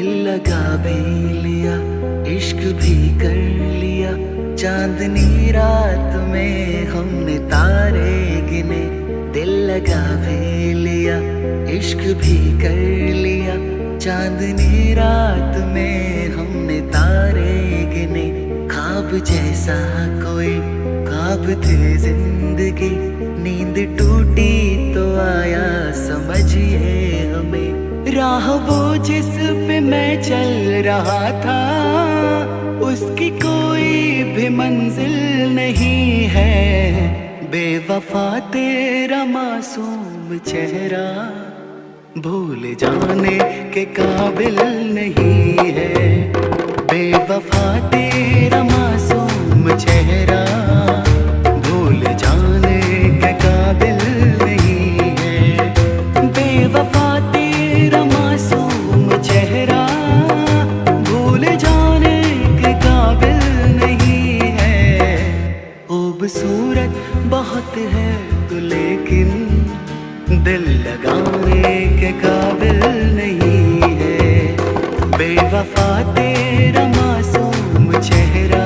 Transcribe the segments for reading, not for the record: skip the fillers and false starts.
दिल लगा भी लिया, इश्क भी कर लिया, चांदनी रात में हमने तारे गिने। दिल लगा भी लिया, इश्क भी कर लिया, चांदनी रात में हमने तारे गिने। ख्वाब जैसा कोई ख्वाब थे जिंदगी, नींद टूटी तो आया समझिए हमें। राह वो जिस पे मैं चल रहा था, उसकी कोई भी मंजिल नहीं है। बेवफा तेरा मासूम चेहरा भूल जाने के काबिल नहीं है। बेवफा तेरा मासूम चेहरा भूल जाने के काबिल नहीं है। बेवफा तेरा मासूम चेहरा भूल जाने के काबिल नहीं है। खूबसूरत बहुत है तू लेकिन दिल लगाने के काबिल नहीं है। बेवफा तेरा मासूम चेहरा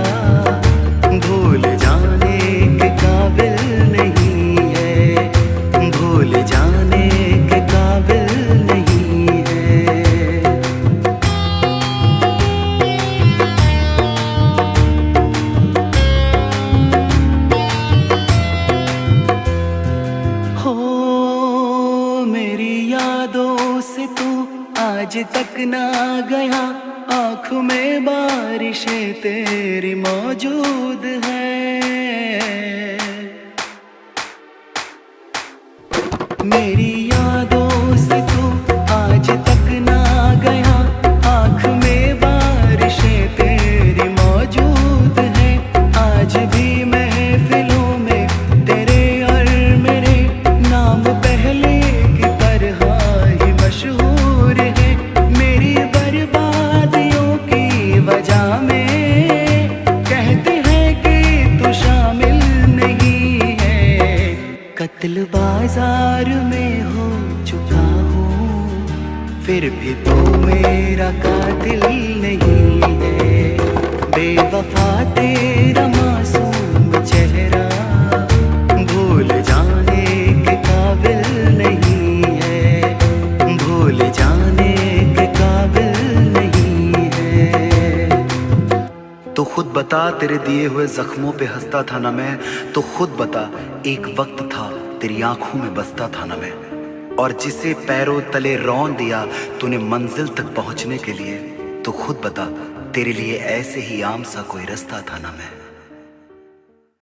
भूल जाने के काबिल नहीं है। भूल जाने के काबिल नहीं है। हो मेरी यादों से तू आज तक ना गया, आँखों में बारिशें तेरी मौजूद है। मेरी यादों से तू आज तक ना गया, आँख में बारिशें तेरी मौजूद है। आज भी महफिलों में तेरे और मेरे नाम पहले की तरह ही मशहूर है। मेरी बर्बादियों की वजह में कहते हैं कि तू शामिल नहीं है। कत्ल बाजार में हो चुका हूँ, फिर भी तो मेरा कातिल नहीं है। बेवफा तेरा मासूम चेहरा भूल जाने के काबिल नहीं है। भूल जाने के काबिल नहीं है। तो खुद बता तेरे दिए हुए जख्मों पे हंसता था ना मैं। तो खुद बता एक वक्त था तेरी आंखों में बसता था ना मैं। और जिसे पैरों तले रौंद दिया तूने मंजिल तक पहुंचने के लिए, तो खुद बता तेरे लिए ऐसे ही आम सा कोई रास्ता था ना मैं।